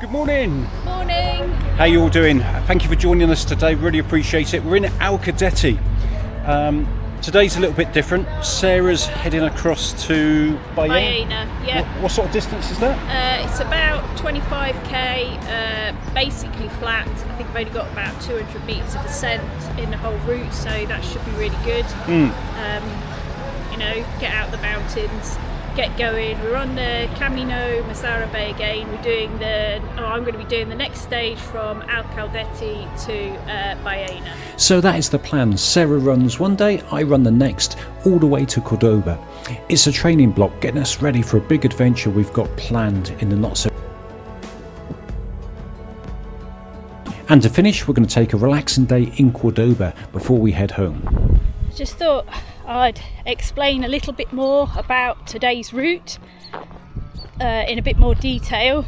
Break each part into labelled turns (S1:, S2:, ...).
S1: Good morning.
S2: Morning.
S1: How you all doing? Thank you for joining us today. Really appreciate it. We're in Alcaudete. Today's a little bit different. Sarah's heading across to
S2: Baena, yeah.
S1: What sort of distance is that?
S2: It's about 25k, basically flat. I think we've only got about 200 metres of ascent in the whole route, so that should be really good. Get out the mountains, get going. We're on the Camino Mozárabe again. I'm going to be doing the next stage from Alcaudete to Baena.
S3: So that is the plan. Sarah runs one day, I run the next, all the way to Córdoba. It's a training block getting us ready for a big adventure we've got planned in the not so. And to finish, we're going to take a relaxing day in Córdoba before we head home.
S2: Just thought I'd explain a little bit more about today's route in a bit more detail.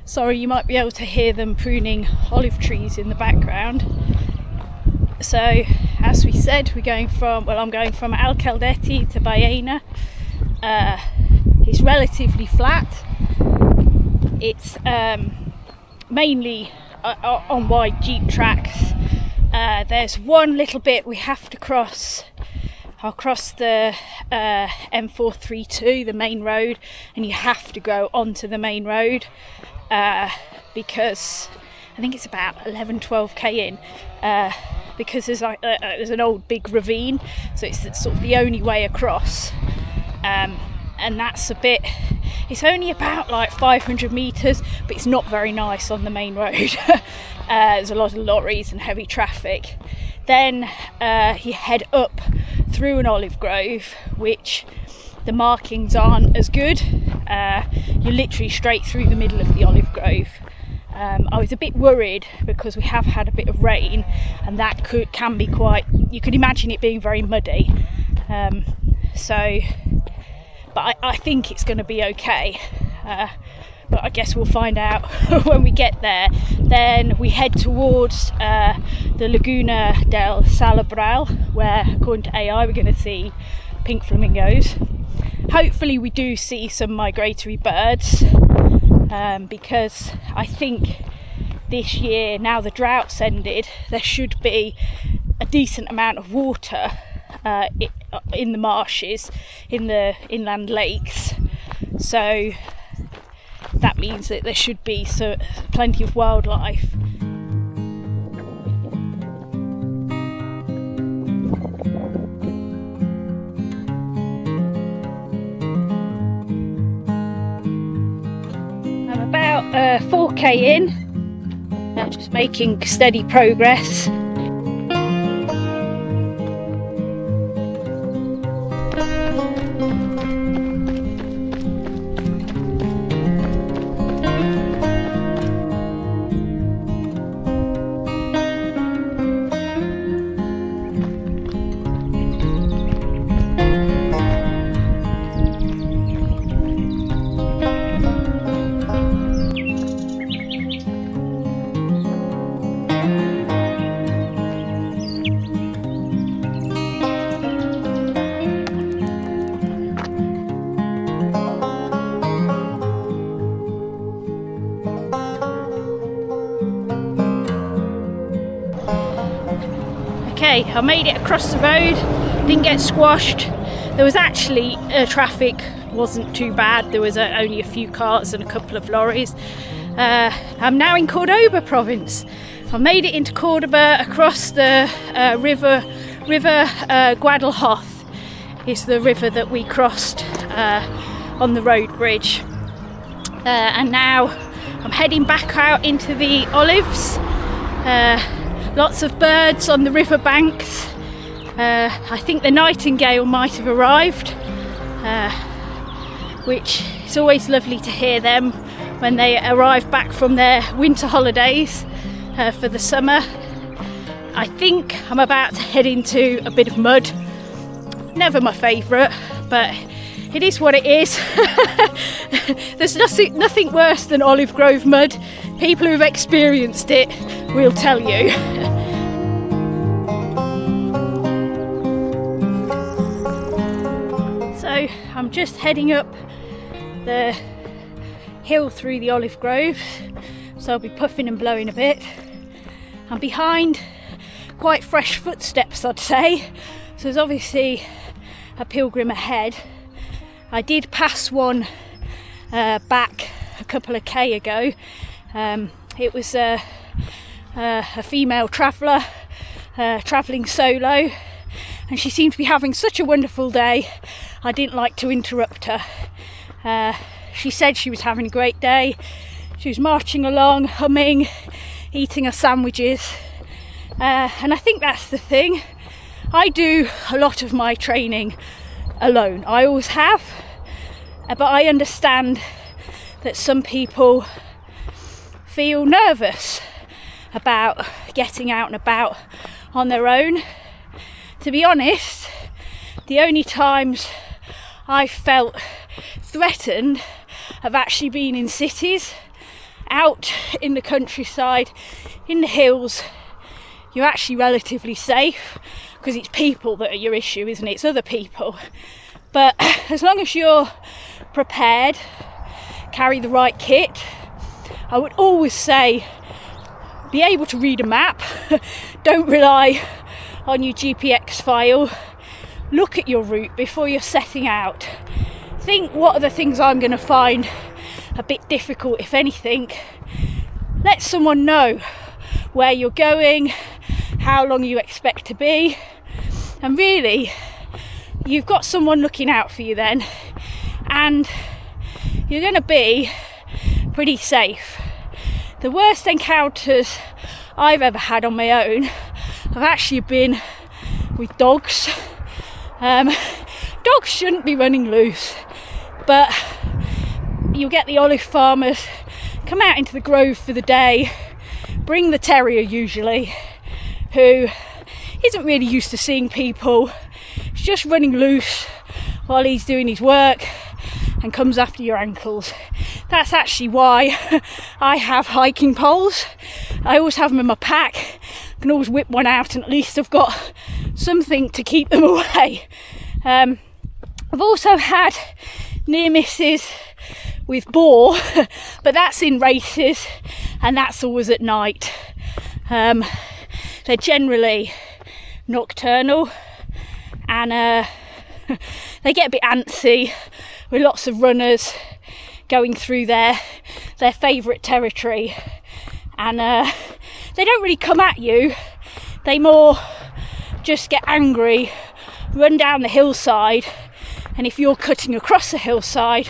S2: Sorry, you might be able to hear them pruning olive trees in the background. So, as we said, I'm going from Alcaudete to Baena. It's relatively flat. It's mainly on wide jeep tracks. There's one little bit we have to cross. I'll cross the M432, the main road, and you have to go onto the main road because I think it's about 11-12k in because there's an old big ravine, so it's sort of the only way across, and that's a bit. It's only about like 500 metres, but it's not very nice on the main road. There's a lot of lorries and heavy traffic. Then you head up through an olive grove, which the markings aren't as good. You're literally straight through the middle of the olive grove. I was a bit worried because we have had a bit of rain, and that can be quite. You could imagine it being very muddy. But I think it's going to be okay. But I guess we'll find out when we get there. Then we head towards the Laguna del Salobral, where, according to AI, we're going to see pink flamingos. Hopefully we do see some migratory birds, because I think this year, now the drought's ended, there should be a decent amount of water in the marshes, in the inland lakes. So that means that there should be plenty of wildlife. I'm about 4k in, just making steady progress. Okay, I made it across the road, didn't get squashed. There was actually traffic wasn't too bad. There was only a few cars and a couple of lorries. I'm now in Córdoba province. I made it into Córdoba across the river Guadajoz. Is the river that we crossed on the road bridge. And now I'm heading back out into the olives. Lots of birds on the river banks. I think the nightingale might have arrived, which is always lovely to hear them when they arrive back from their winter holidays for the summer. I think I'm about to head into a bit of mud. Never my favourite, but it is what it is. There's nothing worse than olive grove mud. People who've experienced it will tell you. So I'm just heading up the hill through the olive groves, so I'll be puffing and blowing a bit. I'm behind quite fresh footsteps, I'd say, so there's obviously a pilgrim ahead. I did pass one back a couple of K ago. It was a female traveller travelling solo, and she seemed to be having such a wonderful day. I didn't like to interrupt her. She said she was having a great day. She was marching along, humming, eating her sandwiches, and I think that's the thing. I do a lot of my training alone. I always have, but I understand that some people feel nervous about getting out and about on their own. To be honest, the only times I've felt threatened have actually been in cities. Out in the countryside, in the hills, you're actually relatively safe because it's people that are your issue, isn't it? It's other people. But as long as you're prepared, carry the right kit, I would always say be able to read a map. Don't rely on your GPX file. Look at your route before you're setting out. Think, what are the things I'm going to find a bit difficult, if anything. Let someone know where you're going, how long you expect to be, and really you've got someone looking out for you then, and you're going to be pretty safe. The worst encounters I've ever had on my own have actually been with dogs. Dogs shouldn't be running loose, but you'll get the olive farmers come out into the grove for the day, bring the terrier usually, who isn't really used to seeing people. He's just running loose while he's doing his work and comes after your ankles. That's actually why I have hiking poles. I always have them in my pack. I can always whip one out, and at least I've got something to keep them away. I've also had near misses with boar, but that's in races, and that's always at night. They're generally nocturnal, and they get a bit antsy with lots of runners going through their favourite territory, and they don't really come at you. They more just get angry, run down the hillside, and if you're cutting across the hillside,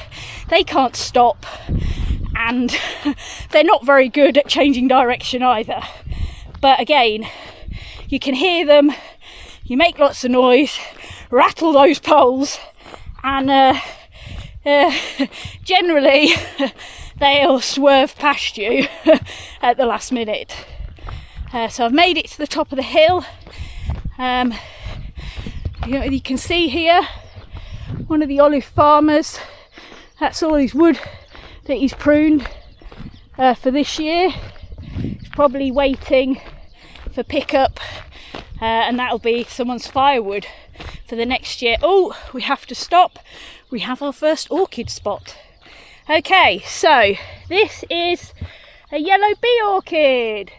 S2: they can't stop, and they're not very good at changing direction either. But again, you can hear them, you make lots of noise, rattle those poles, and generally they'll swerve past you at the last minute. So I've made it to the top of the hill. You can see here one of the olive farmers. That's all his wood that he's pruned for this year. He's probably waiting for pickup, and that'll be someone's firewood for the next year. Oh, we have to stop. We have our first orchid spot. Okay, so this is a yellow bee orchid.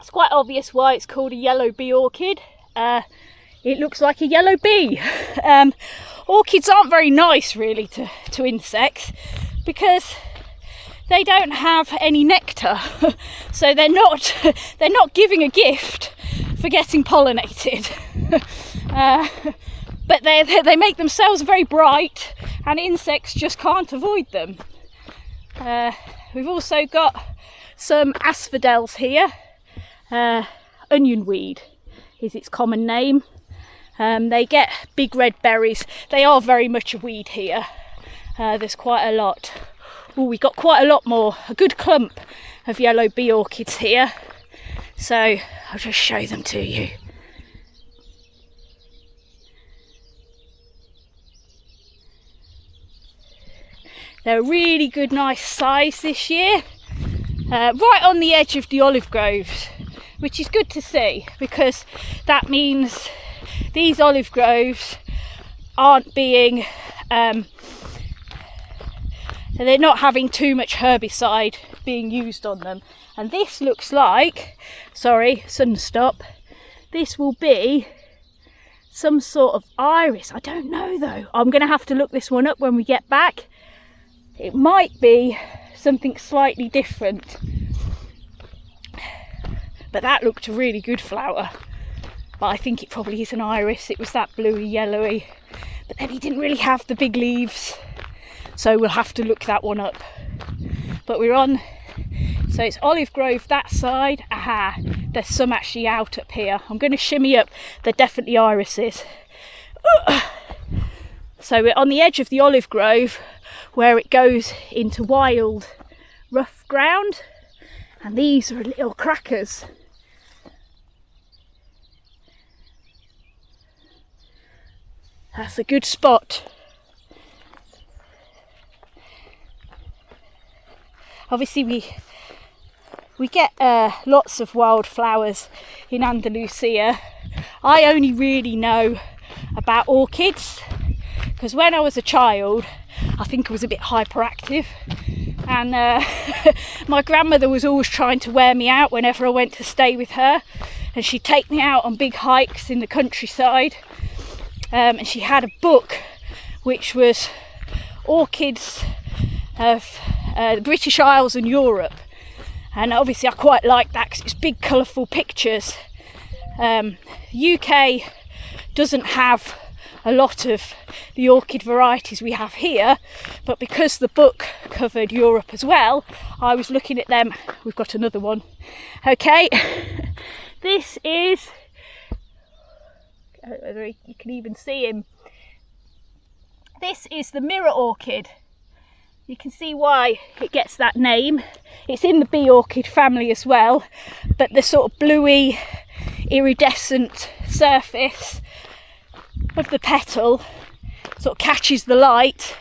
S2: It's quite obvious why it's called a yellow bee orchid. It looks like a yellow bee. Orchids aren't very nice really to insects because they don't have any nectar, so they're not giving a gift for getting pollinated. But they make themselves very bright, and insects just can't avoid them. We've also got some asphodels here. Onion weed is its common name. They get big red berries. They are very much a weed here. There's quite a lot. Oh, we got quite a lot more, a good clump of yellow bee orchids here. So I'll just show them to you. They're a really good, nice size this year. Right on the edge of the olive groves, which is good to see because that means these olive groves aren't being they're not having too much herbicide being used on them. And this looks like, sorry, sudden stop, this will be some sort of iris. I don't know though. I'm going to have to look this one up when we get back. It might be something slightly different. But that looked a really good flower. But I think it probably is an iris. It was that bluey yellowy. But then he didn't really have the big leaves. So we'll have to look that one up. But we're on, so it's olive grove that side. Aha, there's some actually out up here. I'm going to shimmy up. They're definitely irises. So we're on the edge of the olive grove where it goes into wild rough ground. And these are little crackers. That's a good spot. Obviously we get lots of wildflowers in Andalusia. I only really know about orchids because when I was a child I think I was a bit hyperactive, and my grandmother was always trying to wear me out whenever I went to stay with her, and she'd take me out on big hikes in the countryside, and she had a book which was orchids of the British Isles and Europe, and obviously I quite liked that because it's big colourful pictures. UK doesn't have a lot of the orchid varieties we have here, but because the book covered Europe as well, I was looking at them. We've got another one. Okay, this is, I don't know if you can even see him. This is the mirror orchid. You can see why it gets that name. It's in the bee orchid family as well, but the sort of bluey iridescent surface of the petal sort of catches the light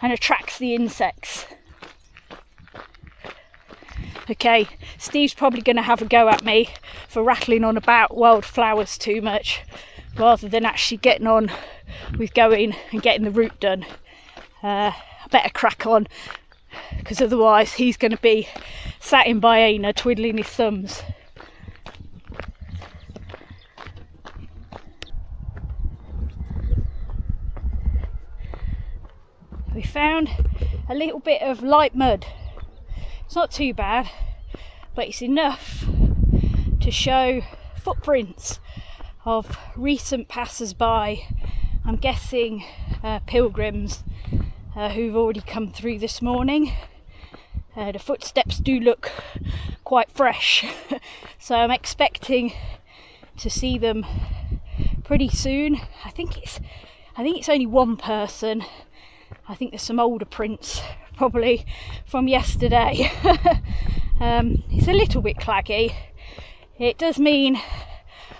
S2: and attracts the insects. Okay, Steve's probably going to have a go at me for rattling on about wildflowers too much rather than actually getting on with going and getting the route done. Better crack on, because otherwise he's going to be sat in Baena twiddling his thumbs. We found a little bit of light mud. It's not too bad, but it's enough to show footprints of recent passers-by. I'm guessing pilgrims who've already come through this morning. The footsteps do look quite fresh, so I'm expecting to see them pretty soon. I think it's only one person. I think there's some older prints probably from yesterday. It's a little bit claggy. It does mean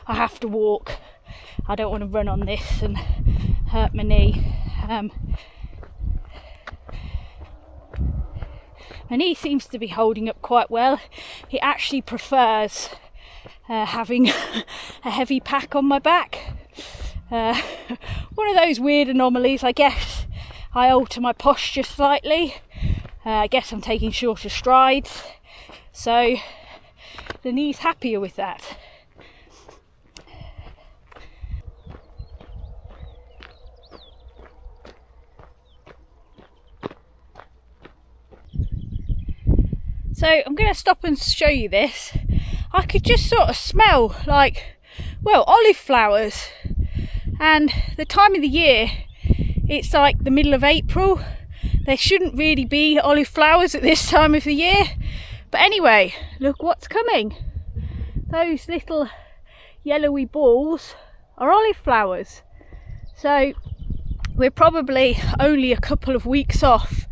S2: I have to walk. I don't want to run on this and hurt my knee. My knee seems to be holding up quite well. It actually prefers having a heavy pack on my back. One of those weird anomalies, I guess. I alter my posture slightly. I guess I'm taking shorter strides, so the knee's happier with that. So I'm going to stop and show you this. I could just sort of smell like, well, olive flowers, and the time of the year, it's like the middle of April. There shouldn't really be olive flowers at this time of the year, but anyway, look what's coming. Those little yellowy balls are olive flowers. So we're probably only a couple of weeks off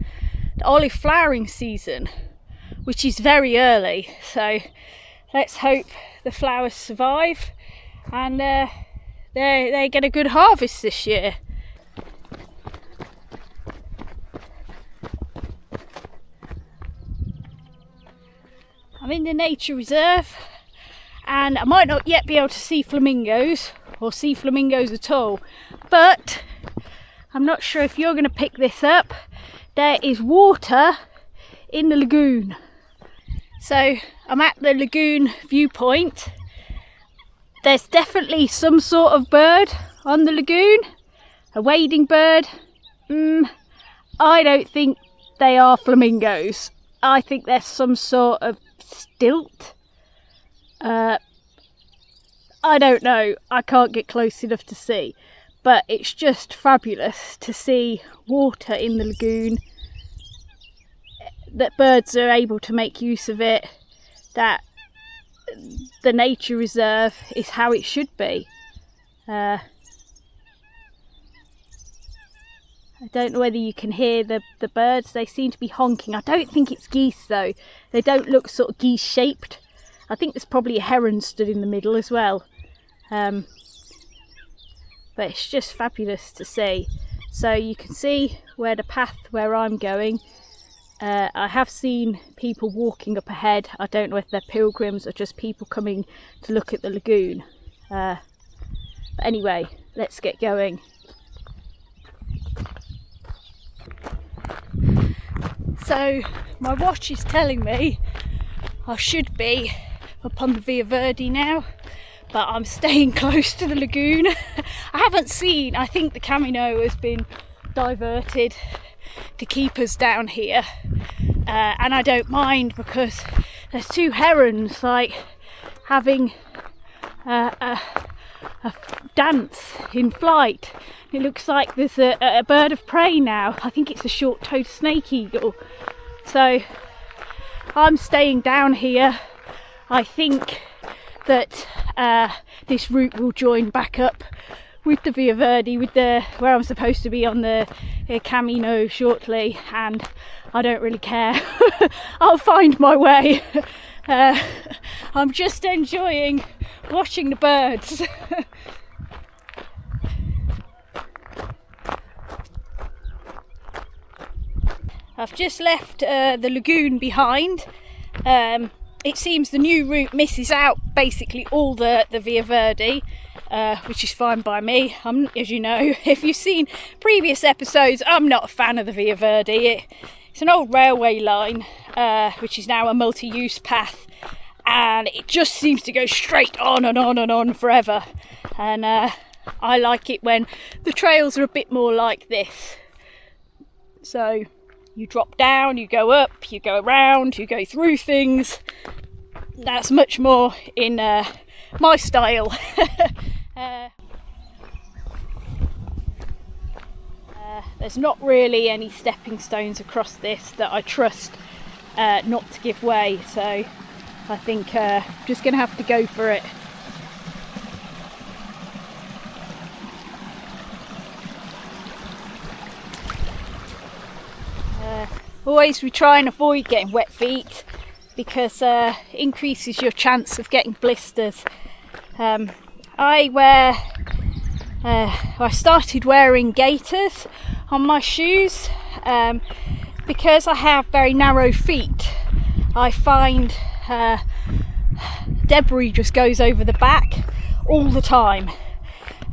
S2: the olive flowering season, which is very early, so let's hope the flowers survive and they get a good harvest this year. I'm in the nature reserve and I might not yet be able to see flamingos or see flamingos at all, but I'm not sure if you're going to pick this up there is water in the lagoon. So I'm at the lagoon viewpoint. There's definitely some sort of bird on the lagoon, a wading bird. I don't think they are flamingos. I think they're some sort of stilt. I don't know, I can't get close enough to see, but it's just fabulous to see water in the lagoon, that birds are able to make use of it, that the nature reserve is how it should be. I don't know whether you can hear the birds, they seem to be honking. I don't think it's geese though, they don't look sort of geese shaped. I think there's probably a heron stood in the middle as well. But it's just fabulous to see. So you can see where the path where I'm going. I have seen people walking up ahead. I don't know if they're pilgrims or just people coming to look at the lagoon. But anyway, let's get going. So my watch is telling me I should be up on the Via Verde now, but I'm staying close to the lagoon. I haven't seen, I think the Camino has been diverted to keep us down here, and I don't mind because there's two herons like having a dance in flight. It looks like there's a bird of prey now. I think it's a short-toed snake eagle. So I'm staying down here. I think that this route will join back up with the Via Verde, with where I'm supposed to be on the Camino shortly, and I don't really care. I'll find my way. I'm just enjoying watching the birds. I've just left the lagoon behind. It seems the new route misses out basically all the Via Verde, which is fine by me. As you know, if you've seen previous episodes, I'm not a fan of the Via Verde. It's an old railway line, which is now a multi-use path, and it just seems to go straight on and on and on forever. And I like it when the trails are a bit more like this. So you drop down, you go up, you go around, you go through things. That's much more in my style. There's not really any stepping stones across this that I trust not to give way, so I think I'm just going to have to go for it. Always we try and avoid getting wet feet because increases your chance of getting blisters. I started wearing gaiters on my shoes because I have very narrow feet. I find debris just goes over the back all the time.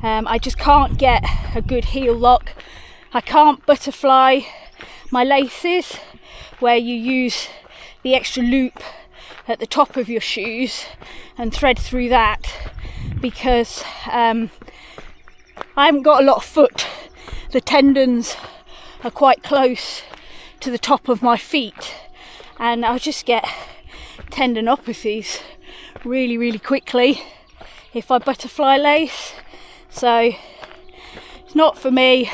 S2: I just can't get a good heel lock. I can't butterfly my laces, where you use the extra loop at the top of your shoes and thread through that, because I haven't got a lot of foot. The tendons are quite close to the top of my feet, and I just get tendinopathies really quickly if I butterfly lace. So it's not for me.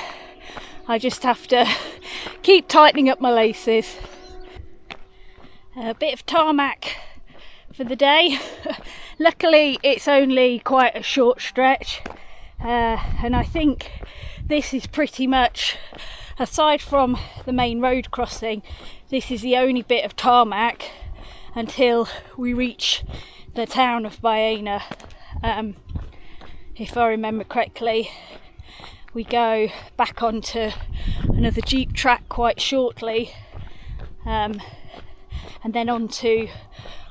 S2: I just have to keep tightening up my laces. A bit of tarmac for the day. Luckily it's only quite a short stretch, and I think this is pretty much, aside from the main road crossing, this is the only bit of tarmac until we reach the town of Baena. If I remember correctly, we go back onto another jeep track quite shortly, and then onto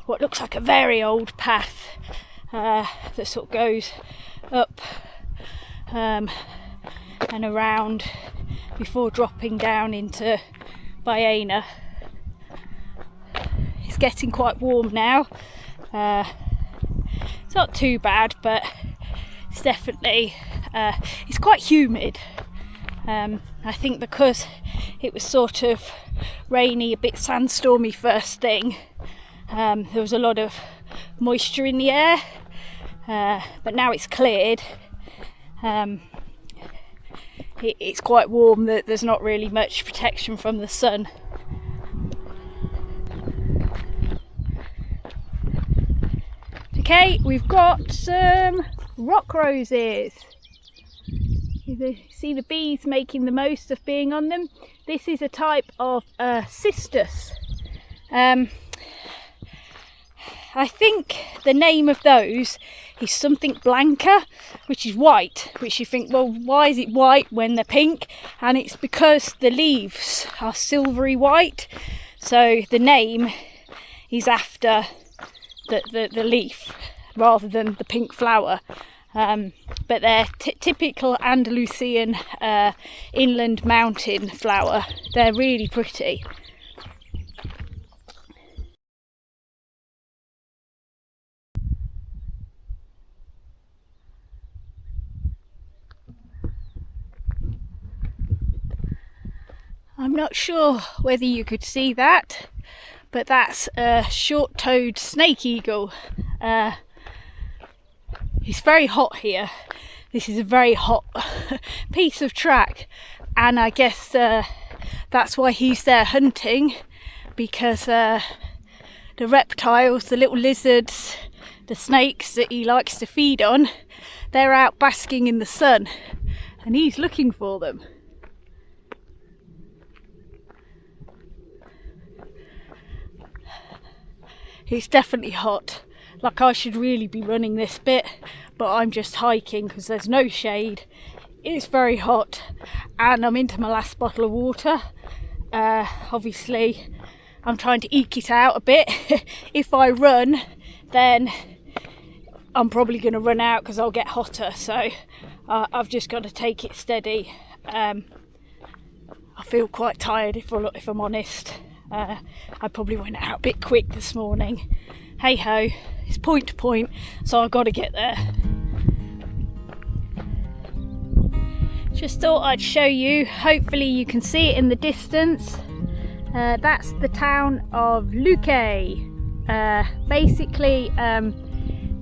S2: what looks like a very old path that sort of goes up and around before dropping down into Baena. It's getting quite warm now. It's not too bad, but it's definitely it's quite humid. I think because it was sort of rainy, a bit sandstormy first thing, there was a lot of moisture in the air, but now it's cleared. It's quite warm, that there's not really much protection from the sun. Okay, we've got some rock roses. You see the bees making the most of being on them. This is a type of cistus. I think the name of those is something blanca, which is white, which you think, well, why is it white when they're pink? And it's because the leaves are silvery white, so the name is after the leaf rather than the pink flower. But they're typical Andalusian inland mountain flower. They're really pretty. I'm not sure whether you could see that, but that's a short-toed snake eagle. It's very hot here. This is a very hot piece of track, and I guess that's why he's there hunting, because the reptiles, the little lizards, the snakes that he likes to feed on, they're out basking in the sun, and he's looking for them. It's definitely hot. Like, I should really be running this bit, but I'm just hiking because there's no shade. It's very hot, and I'm into my last bottle of water. Obviously, I'm trying to eke it out a bit. If I run, then I'm probably going to run out because I'll get hotter. So I've just got to take it steady. I feel quite tired, if I'm honest. I probably went out a bit quick this morning. Hey ho, it's point to point, so I've got to get there. Just thought I'd show you, hopefully you can see it in the distance. That's the town of Luque. Basically,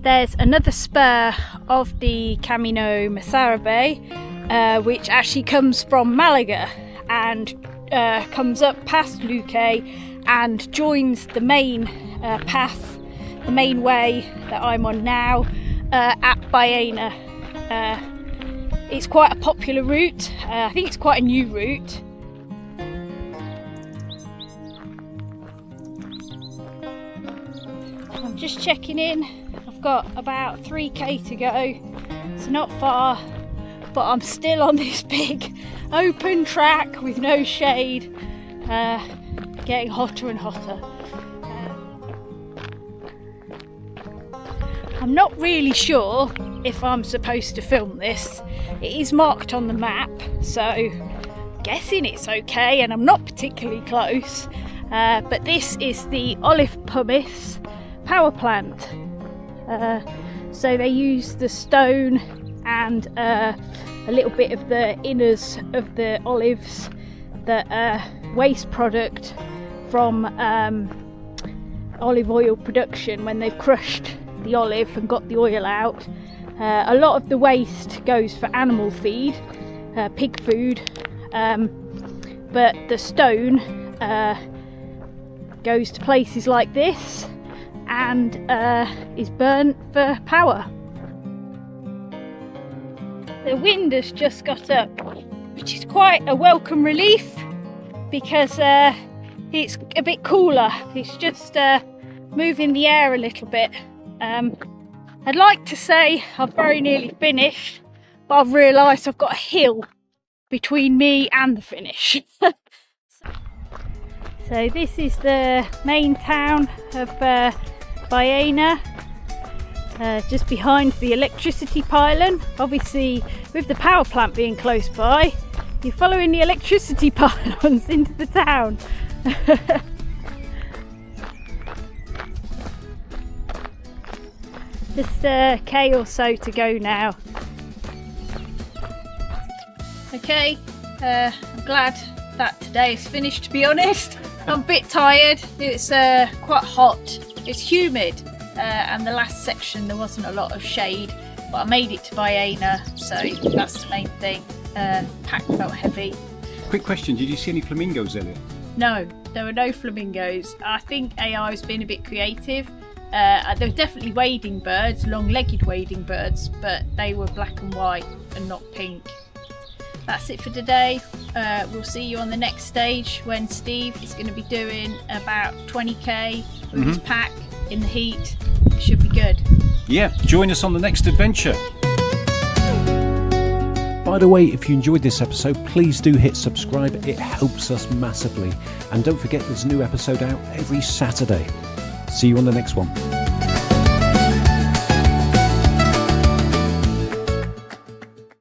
S2: there's another spur of the Camino Mozárabe, which actually comes from Málaga and comes up past Luque and joins the main path, the main way that I'm on now, at Baena. It's quite a popular route. I think it's quite a new route. I'm just checking in. I've got about 3k to go. It's not far, but I'm still on this big open track with no shade, getting hotter and hotter. I'm not really sure if I'm supposed to film this. It is marked on the map, so I'm guessing it's okay, and I'm not particularly close. But this is the olive pumice power plant. So they use the stone and a little bit of the inners of the olives, the waste product from olive oil production when they've crushed the olive and got the oil out. A lot of the waste goes for animal feed, pig food, but the stone goes to places like this and is burnt for power. The wind has just got up, which is quite a welcome relief because it's a bit cooler. It's just moving the air a little bit. I'd like to say I've very nearly finished, but I've realised I've got a hill between me and the finish. So this is the main town of Baena, just behind the electricity pylon. Obviously, with the power plant being close by, You're following the electricity pylons into the town. Just a K or so to go now. Okay, I'm glad that today is finished, to be honest. I'm a bit tired. It's quite hot. It's humid, and the last section there wasn't a lot of shade, but I made it to Baena, so that's the main thing. Pack felt heavy.
S1: Quick question, did you see any flamingos earlier?
S2: No, there were no flamingos. I think AI has been a bit creative. There were definitely wading birds, long-legged wading birds, but they were black and white and not pink. That's it for today. We'll see you on the next stage when Steve is going to be doing about 20k with his pack in the heat. Should be good.
S1: Yeah, join us on the next adventure.
S3: By the way, if you enjoyed this episode, please do hit subscribe. It helps us massively. And don't forget, there's a new episode out every Saturday. See you on the next one.